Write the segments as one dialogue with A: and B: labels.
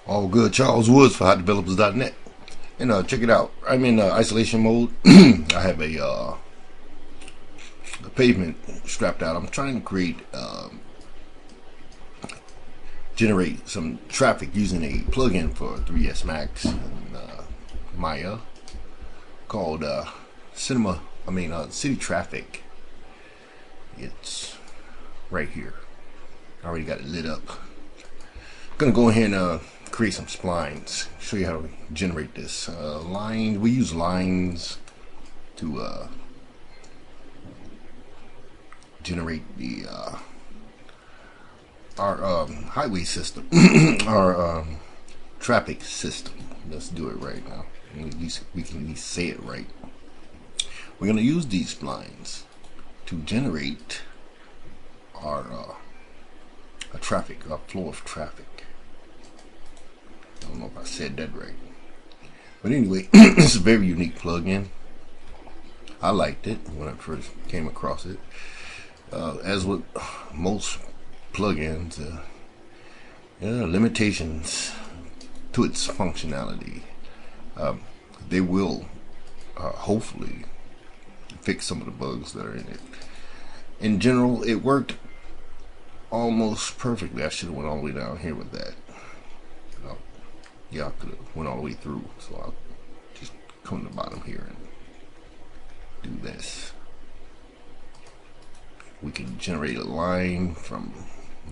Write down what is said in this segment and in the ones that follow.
A: All good. Charles Woods for hotdevelopers.net. And check it out. I'm in isolation mode. I have a pavement strapped out. I'm trying to generate some traffic using a plugin for 3S Max and Maya called City Traffic. It's right here. I already got it lit up. I'm gonna go ahead and create some splines. Show you how to generate this. We use lines to generate the our highway system, our traffic system. Let's do it right now. We can at least say it right. We're gonna use these splines to generate our our flow of traffic. I don't know if I said that right. But anyway, it's a very unique plugin. I liked it when I first came across it. As with most plugins, limitations to its functionality. They will hopefully fix some of the bugs that are in it. In general, it worked almost perfectly. I should have went all the way down here with that. Yeah, I could have went all the way through. So I'll just come to the bottom here and do this. We can generate a line from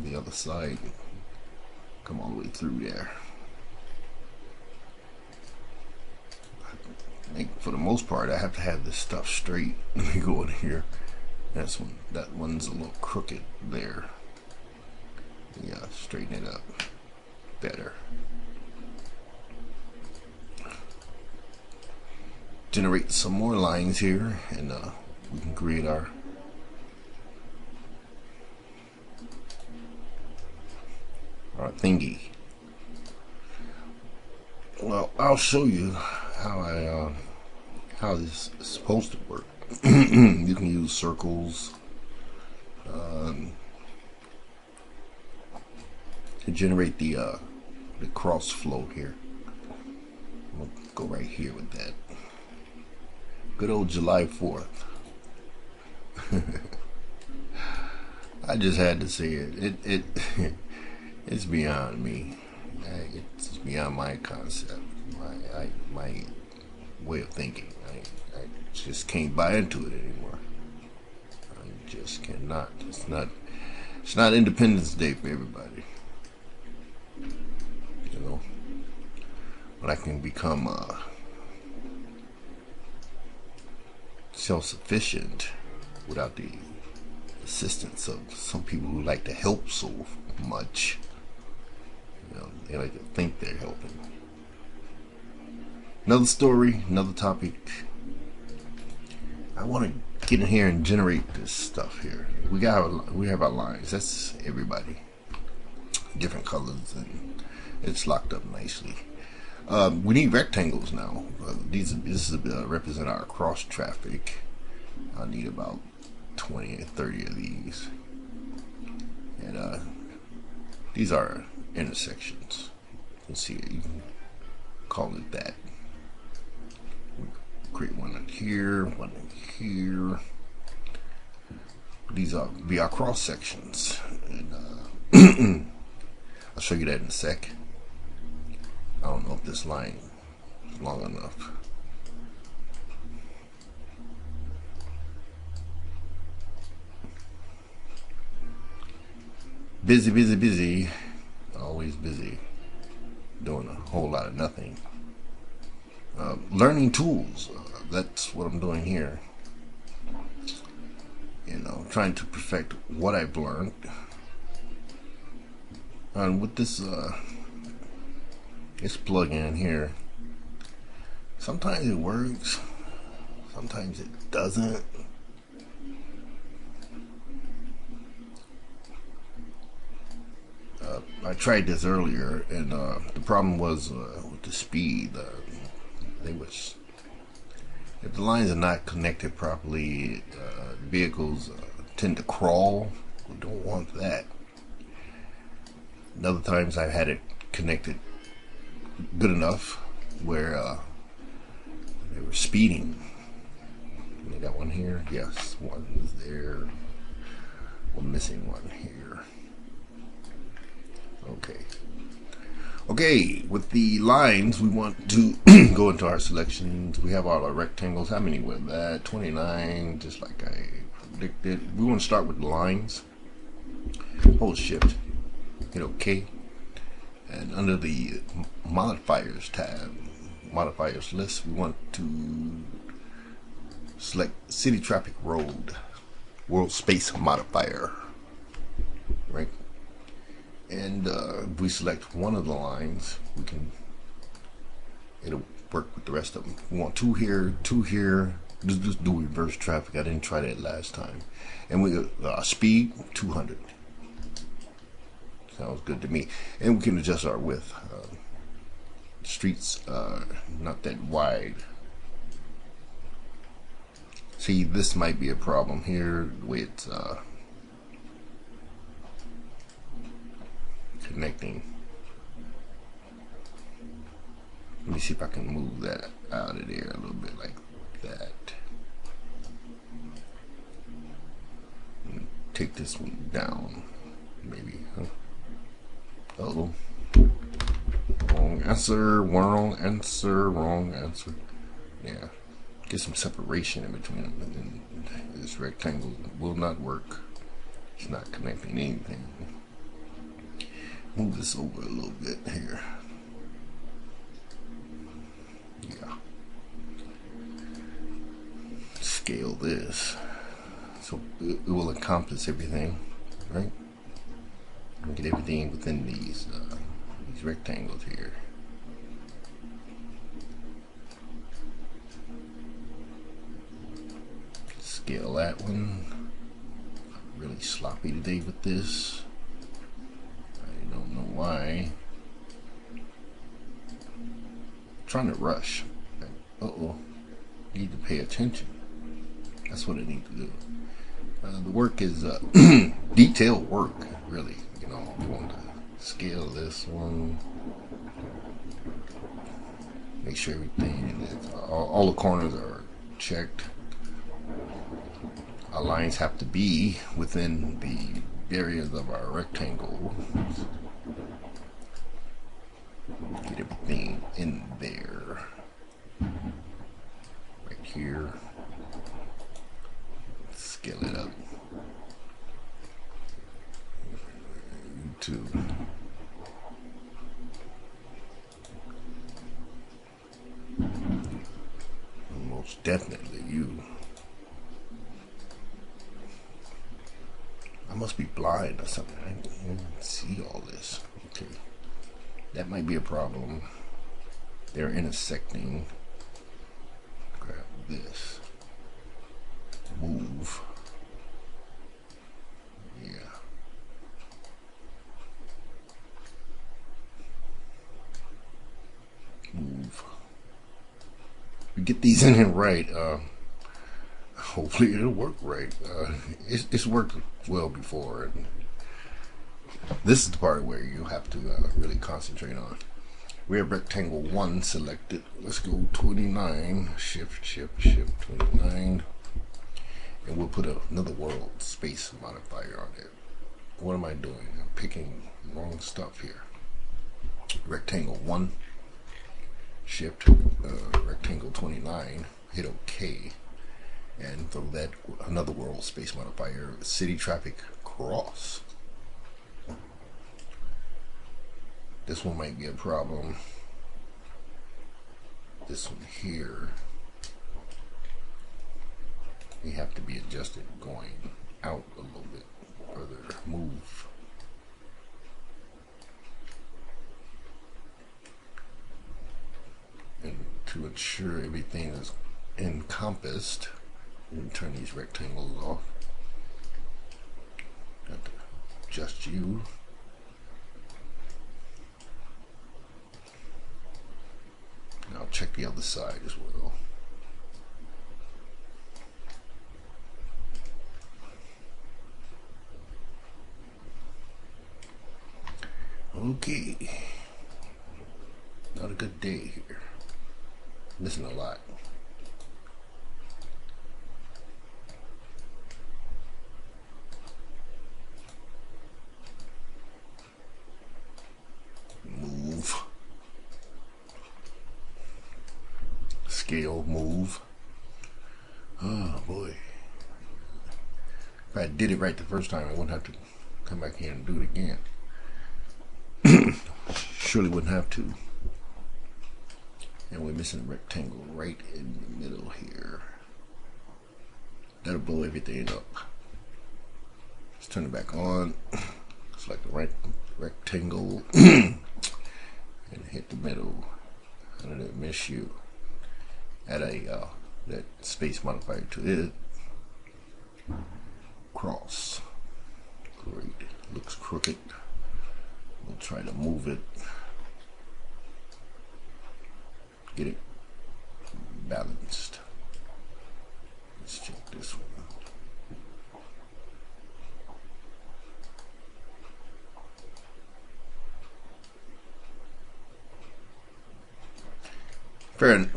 A: the other side, come all the way through there. I think for the most part I have to have this stuff straight. Let me go in here. That one's a little crooked there. Yeah, straighten it up better. Generate some more lines here, and we can create our thingy. Well, I'll show you how this is supposed to work. You can use circles to generate the cross flow here. We'll go right here with that. Good old July 4th. I just had to say it. It's beyond me. It's beyond my concept, my way of thinking. I just can't buy into it anymore. I just cannot. It's not Independence Day for everybody. You know, when I can become self-sufficient without the assistance of some people who like to help so much. You know, they like to think they're helping. Another story, another topic. I want to get in here and generate this stuff here. We have our lines. That's everybody. Different colors, and it's locked up nicely. We need rectangles now. This is represent our cross traffic. I need about 20 or 30 of these, and these are intersections. You can see it. You can call it that. Create one in here, one in here. These be our cross sections, and I'll show you that in a sec. I don't know if this line is long enough. Busy. Always busy. Doing a whole lot of nothing. Learning tools. That's what I'm doing here. You know, trying to perfect what I've learned. And with this plug-in here, sometimes it works, sometimes it doesn't. I tried this earlier, and the problem was with the speed. If the lines are not connected properly, vehicles tend to crawl. We don't want that. Other times I've had it connected good enough where they were speeding. They got one here. Yes, one is there. We're missing one here. Okay. Okay, with the lines, we want to go into our selections. We have all our rectangles. How many were that? 29, just like I predicted. We want to start with the lines. Hold Shift, hit OK. And under the modifiers tab, modifiers list, we want to select City Traffic Road, World Space Modifier, right? And if we select one of the lines, it'll work with the rest of them. We want two here, two here. Just do reverse traffic. I didn't try that last time. And we speed 200. Sounds good to me. And we can adjust our width. Streets not that wide. See, this might be a problem here, the way it's connecting. Let me see if I can move that out of there a little bit like that. Take this one down, maybe. Uh-oh. Wrong answer, wrong answer, wrong answer. Yeah. Get some separation in between them, and then this rectangle will not work. It's not connecting anything. Move this over a little bit here. Yeah. Scale this so it will encompass everything, right? Get everything within these rectangles here. Scale that one. Really sloppy today with this. I don't know why. I'm trying to rush. Uh-oh. Need to pay attention. That's what I need to do. The work is detailed work, really. You know, I want to scale this one. Make sure everything is, all the corners are checked. Our lines have to be within the areas of our rectangle. Get everything in there. Right here. Scale it up. To most definitely you. I must be blind or something. I can't even see all this. Okay. That might be a problem. They're intersecting. Grab this. Move. Yeah. Move. We get these in here right. Hopefully it'll work right. It's worked well before. And this is the part where you have to really concentrate on. We have rectangle 1 selected. Let's go 29. Shift 29. And we'll put another world space modifier on it. What am I doing? I'm picking wrong stuff here. Rectangle 1. Shift rectangle 29. Hit OK. And throw that another world space modifier, city traffic cross. This one might be a problem. This one here, we have to be adjusted going out a little bit further. Move. And to ensure everything is encompassed, turn these rectangles off. Got to adjust you. Now check the other side as well. Okay. Not a good day here. Missing a lot. Move. Scale, move. Oh boy. If I did it right the first time, I wouldn't have to come back here and do it again. Surely wouldn't have to. And we're missing a rectangle right in the middle here. That'll blow everything up. Let's turn it back on. Select the right rectangle and hit the middle. And it'll miss you. Add a that space modifier to it. Cross. Great. Looks crooked. We'll try to move it. Get it balanced. Let's check this one.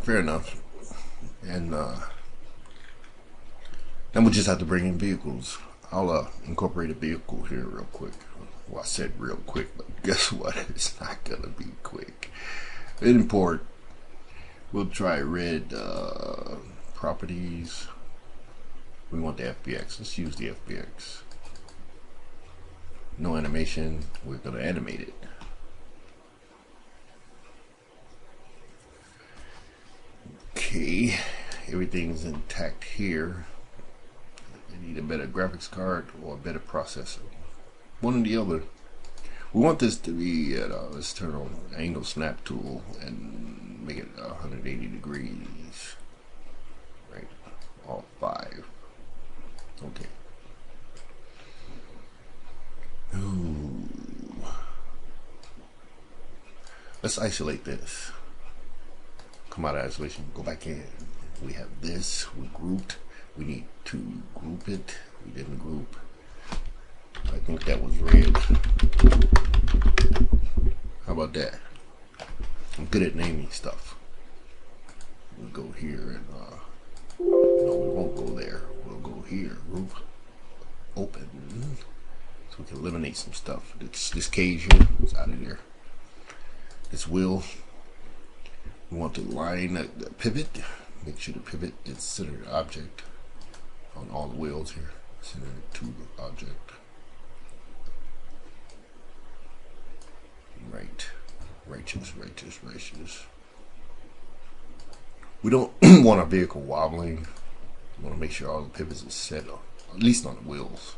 A: Fair enough. And then we'll just have to bring in vehicles. I'll incorporate a vehicle here real quick. Well, I said real quick, but guess what? It's not gonna be quick. Import. We'll try red properties. We want the FBX. Let's use the FBX. No animation. We're gonna animate it. Okay, everything's intact here. I need a better graphics card or a better processor. One or the other. We want this to be at let's turn on angle snap tool and make it 180 degrees. Right, all 5. Okay. Ooh. Let's isolate this. Come out of isolation, go back in. We have this, we grouped. We need to group it. We didn't group. I think that was red. How about that? I'm good at naming stuff. We'll go here and no, we won't go there. We'll go here. Group open. So we can eliminate some stuff. This cage here is out of there. This wheel. We want to line the pivot. Make sure the pivot is centered object on all the wheels here. Centered to the object. Right. Righteous. We don't want our vehicle wobbling. We want to make sure all the pivots are set on, at least on the wheels.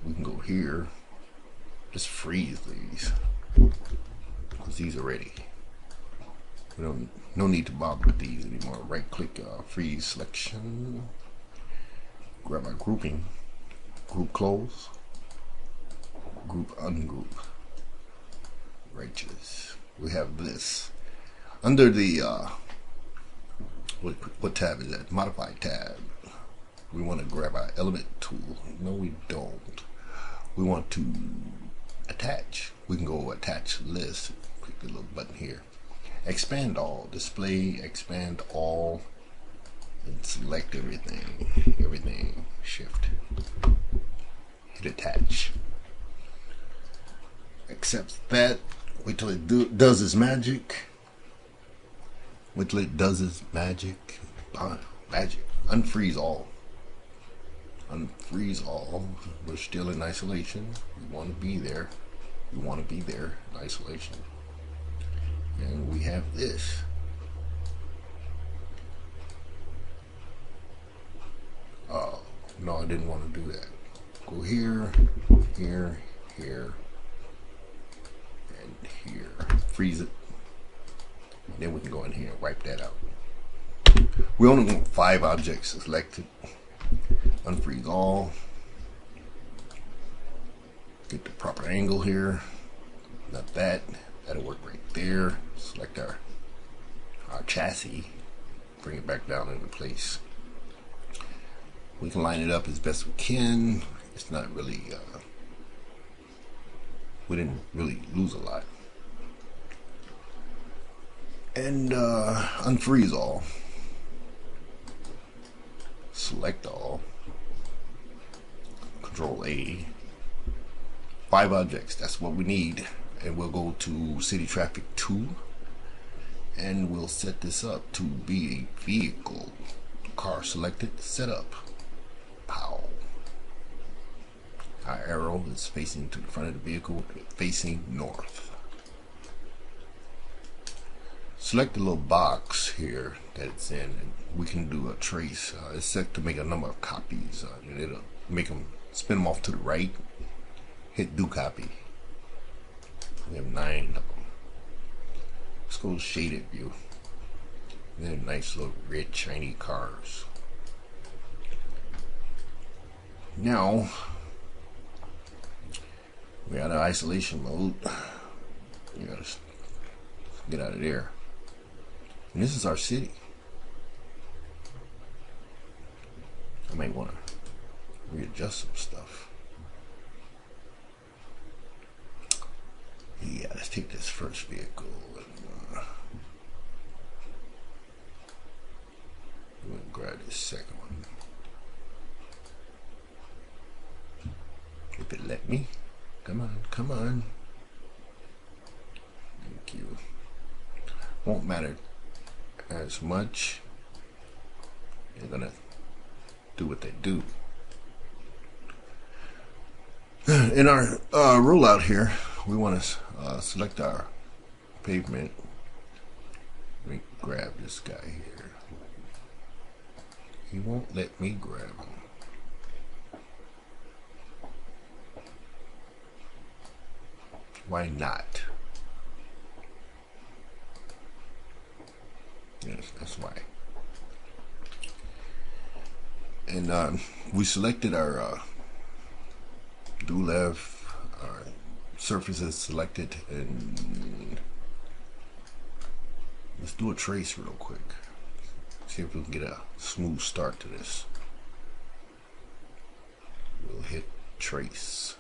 A: We can go here. Just freeze these. Because these are ready. We don't, no need to bother with these anymore. Right click, freeze selection. Grab our grouping. Group close. Group ungroup. Righteous. We have this. Under the, what tab is that? Modify tab. We want to grab our element tool. No, we don't. We want to attach. We can go attach list. Click the little button here. Expand all. Display, expand all. And select everything. Everything. Shift. Hit attach. Accept that. Wait till it does its magic. Wait till it does its magic. Magic. Unfreeze all. Unfreeze all. We're still in isolation. We want to be there. We want to be there in isolation. And we have this. Oh, no, I didn't want to do that. Go here, here, here, and here. Freeze it. And then we can go in here and wipe that out. We only want 5 objects selected. Unfreeze all. Get the proper angle here. Not that. That'll work right there. Select our chassis. Bring it back down into place. We can line it up as best we can. It's not really we didn't really lose a lot. And unfreeze all. Select all. Control A. 5 objects, that's what we need. And we'll go to City Traffic 2. And we'll set this up to be a vehicle. Car selected, set up. Pow. Our arrow is facing to the front of the vehicle, facing north. Select the little box here that it's in, and we can do a trace. It's set to make a number of copies, and it'll make them spin them off to the right. Hit do copy. We have 9 of them. Let's go to shaded view. They're nice little red shiny cars. Now we're out of isolation mode. You gotta get out of there. And this is our city. I might want to readjust some stuff. Yeah, let's take this first vehicle and we'll grab this second one. If it let me. Come on, come on. Thank you. Won't matter as much. They're gonna do what they do. In our rollout here, we want to select our pavement. Let me grab this guy here. He won't let me grab him. Why not? Yes, that's why. And we selected our do left, our surface is selected, and let's do a trace real quick. See if we can get a smooth start to this. We'll hit trace.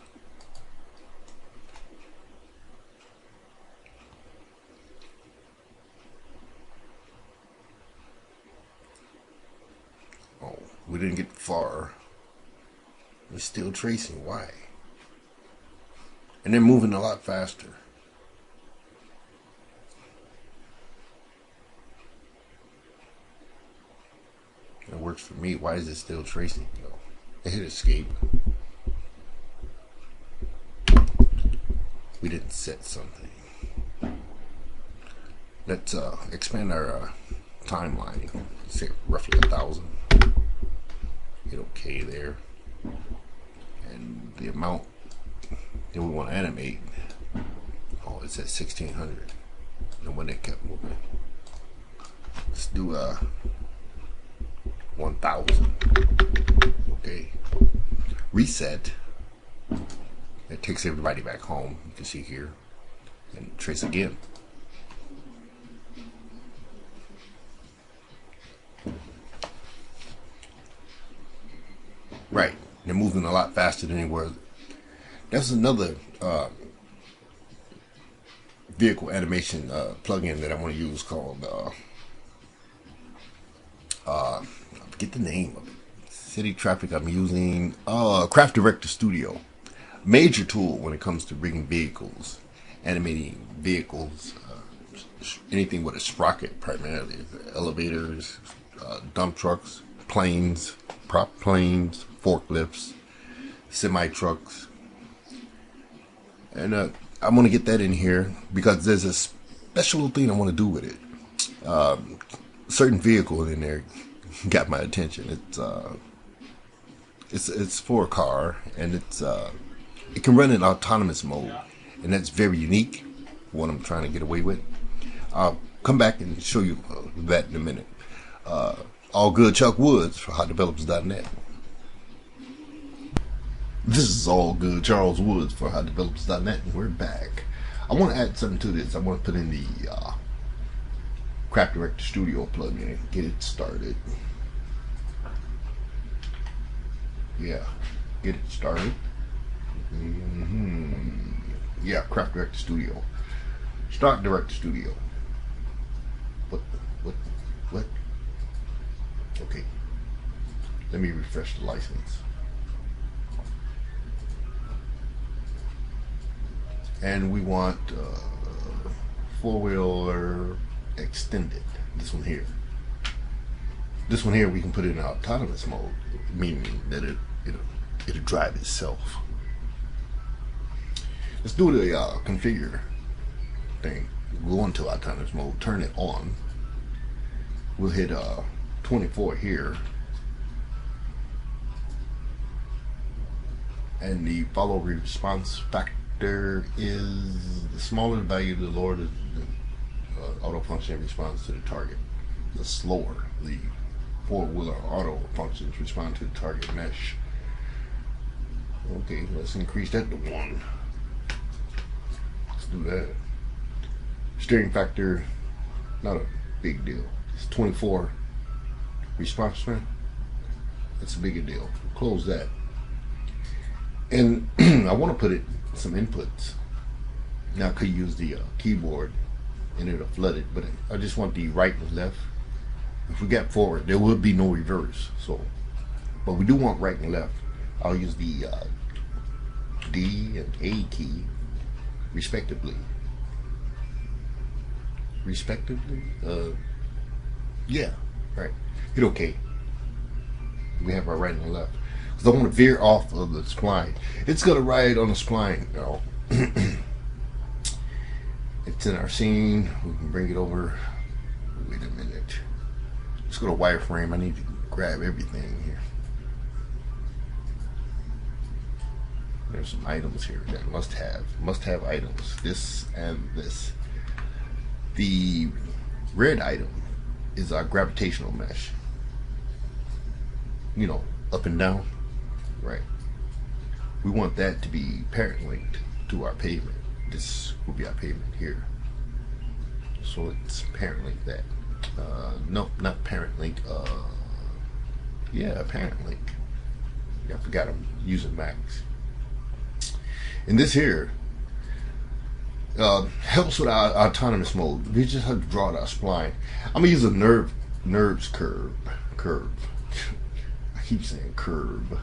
A: Oh, we didn't get far. We're still tracing. Why? And they're moving a lot faster. It works for me. Why is it still tracing? No. I hit escape. We didn't set something. Let's expand our timeline. Say roughly 1,000. Hit OK there. And the amount that we want to animate, oh, it's at 1600. And when it kept moving, let's do 1000. Okay, reset. It takes everybody back home. You can see here, and trace again. Right, they're moving a lot faster than they were. That's another vehicle animation plugin that I want to use called I forget the name of it. City Traffic. I'm using Craft Director Studio. Major tool when it comes to rigging vehicles, animating vehicles, anything with a sprocket primarily, elevators, dump trucks, planes, prop planes, forklifts, semi trucks. And I'm going to get that in here because there's a special thing I want to do with it. Certain vehicle in there got my attention. It's for a car, and it can run in autonomous mode, and that's very unique. What I'm trying to get away with. I'll come back and show you that in a minute. All good, Chuck Woods for HotDevelopers.net. This is All Good, Charles Woods for HotDevelopers.net, and we're back. I want to add something to this. I want to put in the Craft Director Studio plugin and get it started. Yeah, get it started. Yeah, Craft Director Studio. Start Director Studio. What? What? What? Okay. Let me refresh the license. And we want four-wheeler extended. This one here. This one here we can put it in autonomous mode, meaning that it'll drive itself. Let's do the configure thing. Go into autonomous mode, turn it on. We'll hit 24 here. And the follow response factor is the smaller the value, the lower the auto function response to the target. The slower the four-wheeler auto functions respond to the target mesh. Okay, let's increase that to 1. Let's do that. Steering factor, not a big deal. It's 24. Response time, that's a bigger deal. Close that. And I want to put it some inputs. Now I could use the keyboard and it'll flood it, but I just want the right and left. If we got forward, there will be no reverse. So, but we do want right and left. I'll use the D and A key respectively. Yeah, right. Hit OK. We have our right and left. Because I want to veer off of the spline. It's going to ride on the spline, y'all. It's in our scene. We can bring it over. Wait a minute. Let's go to wireframe. I need to grab everything here. There's some items here that must have items. This and this. The red item is our gravitational mesh. You know, up and down, right? We want that to be parent linked to our pavement. This will be our pavement here. So it's parent link that. No, not parent link. Yeah, parent link. Yeah, I forgot I'm using Max. And this here helps with our autonomous mode. We just have to draw it our spline. I'm gonna use a nerves curve. I keep saying curve.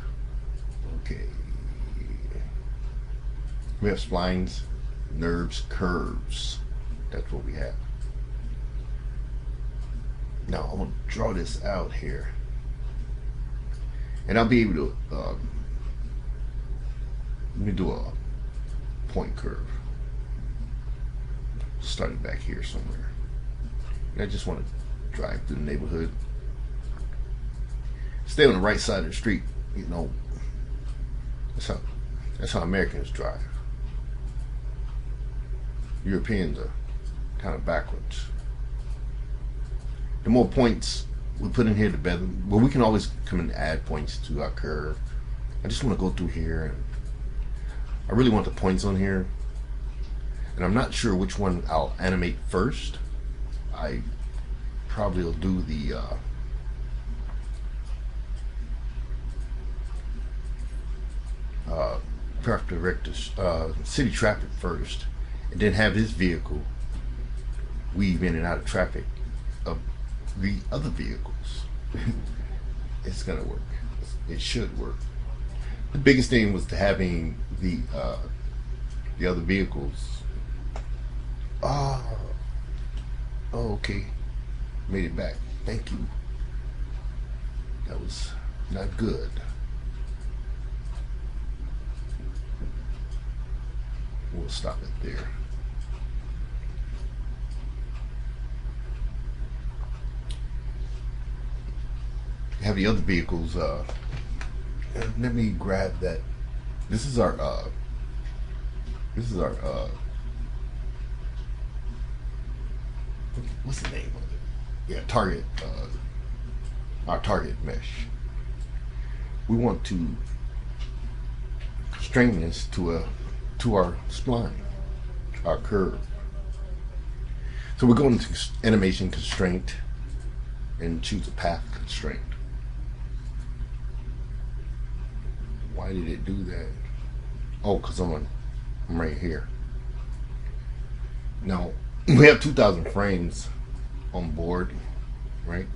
A: Okay. We have splines, nerves, curves. That's what we have. Now I'm gonna draw this out here, and I'll be able to let me do a point curve. Start it back here somewhere. And I just want to drive through the neighborhood. Stay on the right side of the street. You know, that's how Americans drive. Europeans are kind of backwards. The more points we put in here, the better. But we can always come and add points to our curve. I just want to go through here, and I really want the points on here. And I'm not sure which one I'll animate first. I probably will do the Craft Director City Traffic first, and then have his vehicle weave in and out of traffic of the other vehicles. It's gonna work. It should work. The biggest thing was to having the other vehicles. Oh, okay. Made it back. Thank you. That was not good. We'll stop it there. Have the other vehicles. Let me grab that. This is our. What's the name of it? Yeah, target. Our target mesh. We want to string this to our spline, our curve. So we're going to animation constraint and choose a path constraint. Why did it do that? Oh, because I'm right here. Now we have 2,000 frames on board, right?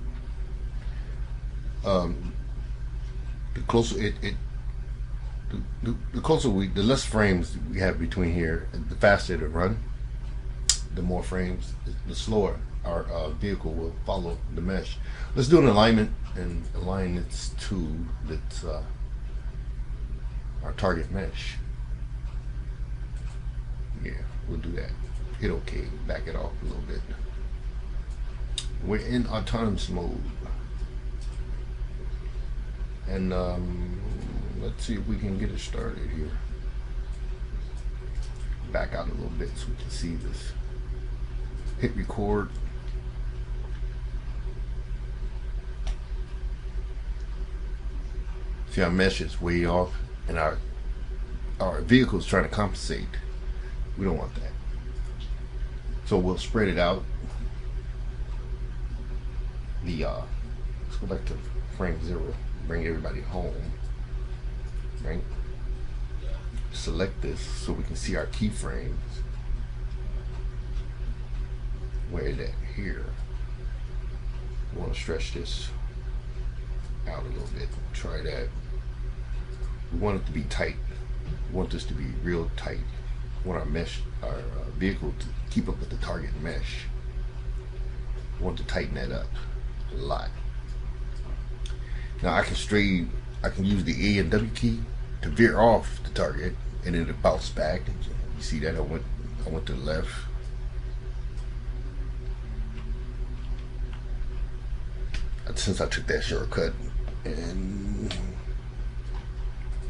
A: Um, the closer the closer the less frames we have between here, the faster it'll run. The more frames, the slower our vehicle will follow the mesh. Let's do an alignment and align it to our target mesh. Yeah, we'll do that. Hit OK, back it off a little bit. We're in autonomous mode. And let's see if we can get it started here. Back out a little bit so we can see this. Hit record. See, our mesh is way off and our vehicle is trying to compensate. We don't want that. So we'll spread it out. Let's go back to frame 0. Bring everybody home. Right? Select this so we can see our keyframes. Where is that? Here. We want to stretch this out a little bit. Try that. We want it to be tight. We want this to be real tight. We want our mesh, our vehicle to keep up with the target mesh. We want to tighten that up a lot. Now I can use the A and W key to veer off the target, and then it bounce back. You see that I went to the left. Since I took that shortcut, and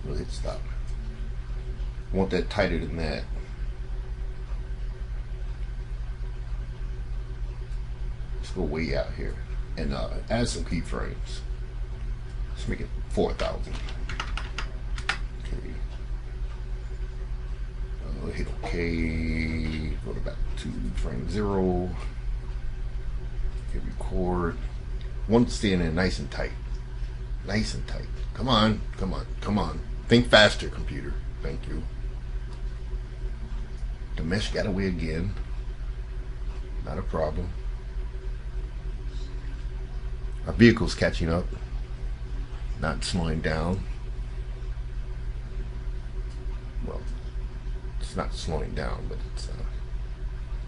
A: we'll hit stop. I want that tighter than that. Let's go way out here and add some keyframes. Let's make it 4,000. Okay. Hit OK. Go back to frame 0. Hit record. Want to stay in there nice and tight. Nice and tight. Come on, come on, come on. Think faster, computer. Thank you. The mesh got away again. Not a problem. Our vehicle's catching up. Not slowing down. Well, it's not slowing down, but it's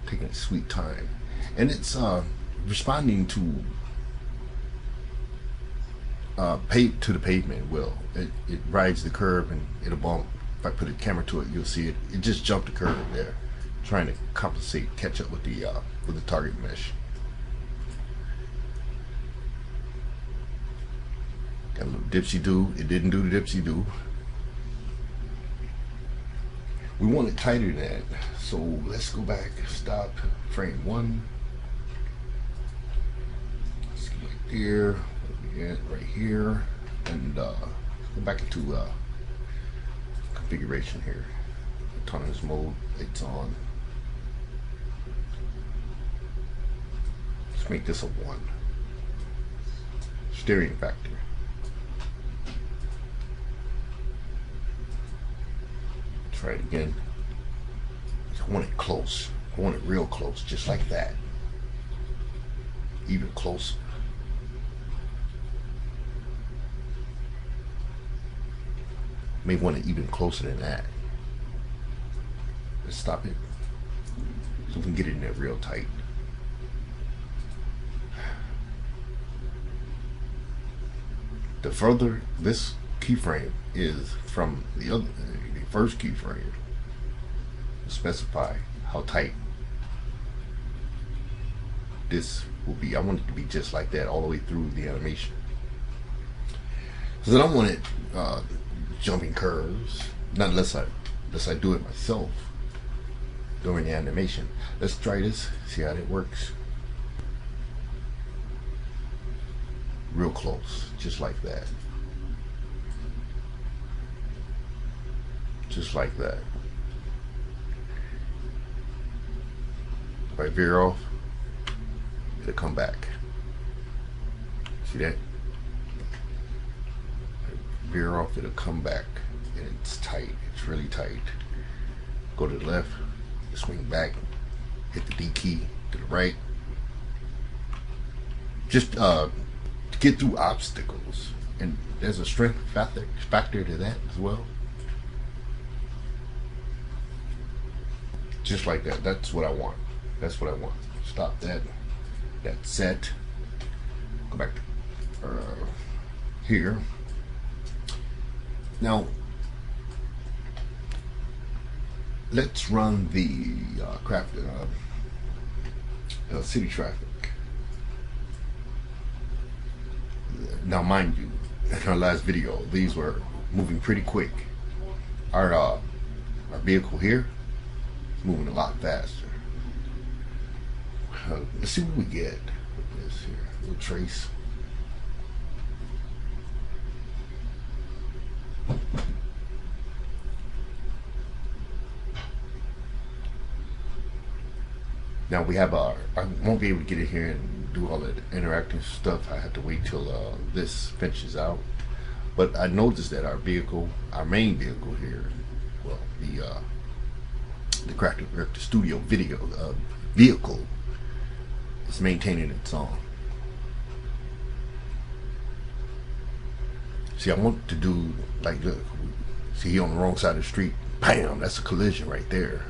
A: taking its sweet time. And it's responding to the pavement. It rides the curve and it'll bump. If I put a camera to it, you'll see it. It just jumped the curve there, trying to compensate, catch up with the target mesh. Got a little dipsy do. It didn't do the dipsy do. We want it tighter than that, so let's go back. Stop. Frame 1. Let's go right there. Right here, and go back into configuration here. Autonomous mode, lights on. Let's make this a 1. Steering factor. Try it again. I want it close. I want it real close, just like that. Even closer. May want it even closer than that. Let's stop it so we can get it in there real tight. The further this keyframe is from the first keyframe, specify how tight this will be. I want it to be just like that all the way through the animation. Because I don't want it jumping curves, not unless I do it myself during the animation. Let's try this, see how that works. Real close, just like that. Just like that. If I veer off, it'll come back. See that? Veer off, it'll come back, and it's tight. It's really tight. Go to the left, swing back, hit the D key to the right. Just to get through obstacles. And there's a strength factor to that as well. Just like that. That's what I want. That's what I want. Stop that. That's set. Go back to here. Now, let's run the city traffic. Now, mind you, in our last video, these were moving pretty quick. Our vehicle here is moving a lot faster. Let's see what we get with this here. We'll trace. Now we have I won't be able to get it here and do all that interactive stuff. I have to wait till this finishes out. But I noticed that our vehicle, our main vehicle here, well, the Crafted Director Studio vehicle is maintaining its own. See, I want to do like, look, see, he on the wrong side of the street. Bam, that's a collision right there.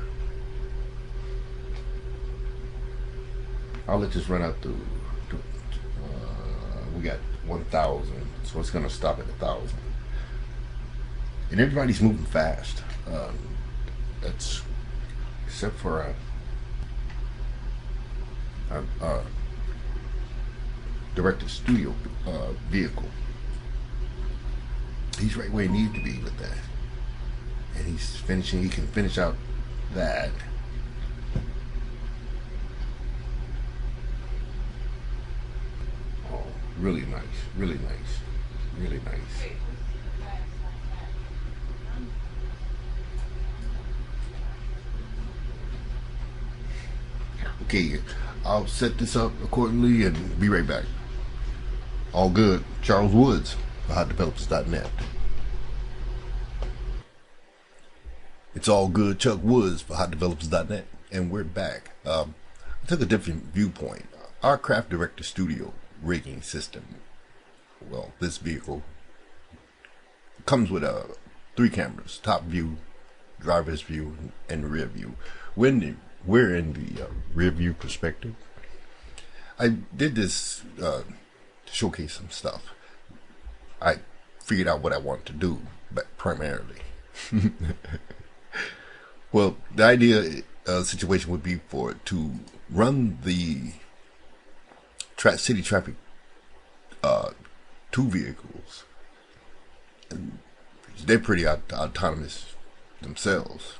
A: I'll let this run out to we got 1,000, so it's gonna stop at 1,000. And everybody's moving fast. That's except for our Director Studio vehicle. He's right where he needs to be with that, and he's finishing. He can finish out that. Really nice, really nice, really nice. Okay, I'll set this up accordingly and be right back. All good. Charles Woods for HotDevelopers.net. It's all good. Chuck Woods for HotDevelopers.net, and we're back. I took a different viewpoint. Our Craft Director Studio rigging system, well, this vehicle comes with 3 cameras: top view, driver's view, and rear view. We're in the rear view perspective. I did this to showcase some stuff. I figured out what I want to do, but primarily. Well, the idea situation would be for it to run the city traffic 2 vehicles, and they're pretty autonomous themselves.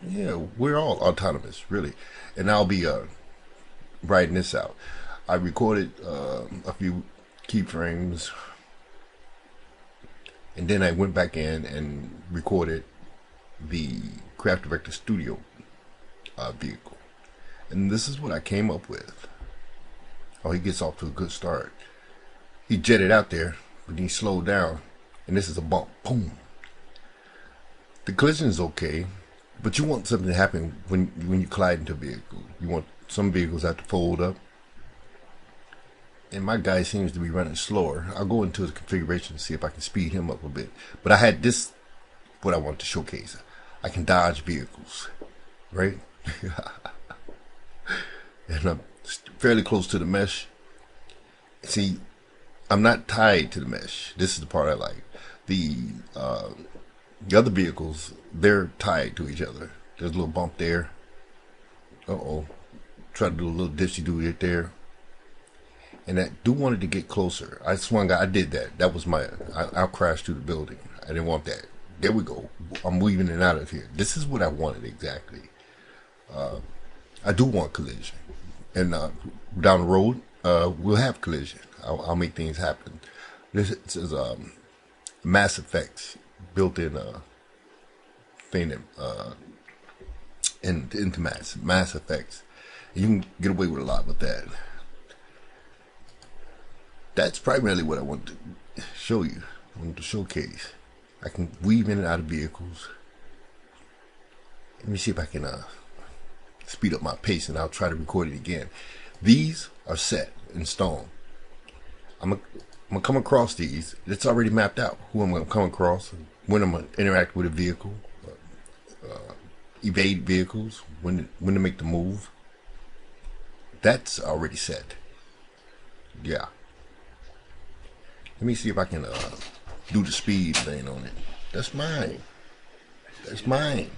A: Yeah, we're all autonomous, really. And I'll be writing this out. I recorded a few keyframes, and then I went back in and recorded the Craft Director Studio vehicle. And this is what I came up with. Oh, he gets off to a good start. He jetted out there, but he slowed down, and this is a bump. Boom. The collision is okay, but you want something to happen when you collide into a vehicle. You want some vehicles have to fold up, and my guy seems to be running slower. I'll go into his configuration and see if I can speed him up a bit. But I had this, what I want to showcase. I can dodge vehicles, right? And I'm fairly close to the mesh. See, I'm not tied to the mesh. This is the part I like. The other vehicles, they're tied to each other. There's a little bump there. Uh-oh. Try to do a little dipsy-do right there. And I do wanted to get closer. I swung out. I did that. That was my... I'll crash through the building. I didn't want that. There we go. I'm weaving it out of here. This is what I wanted exactly. I do want collision. And down the road, we'll have collision. I'll make things happen. This is Mass Effects built-in thing that, into Mass Effects. You can get away with a lot with that. That's primarily what I want to show you. I want to showcase. I can weave in and out of vehicles. Let me see if I can speed up my pace, and I'll try to record it again. These are set in stone. I'm gonna come across these. It's already mapped out who I'm gonna come across, when I'm gonna interact with a vehicle, evade vehicles, when to make the move. That's already set. Yeah. Let me see if I can do the speed thing on it. That's mine. That's mine.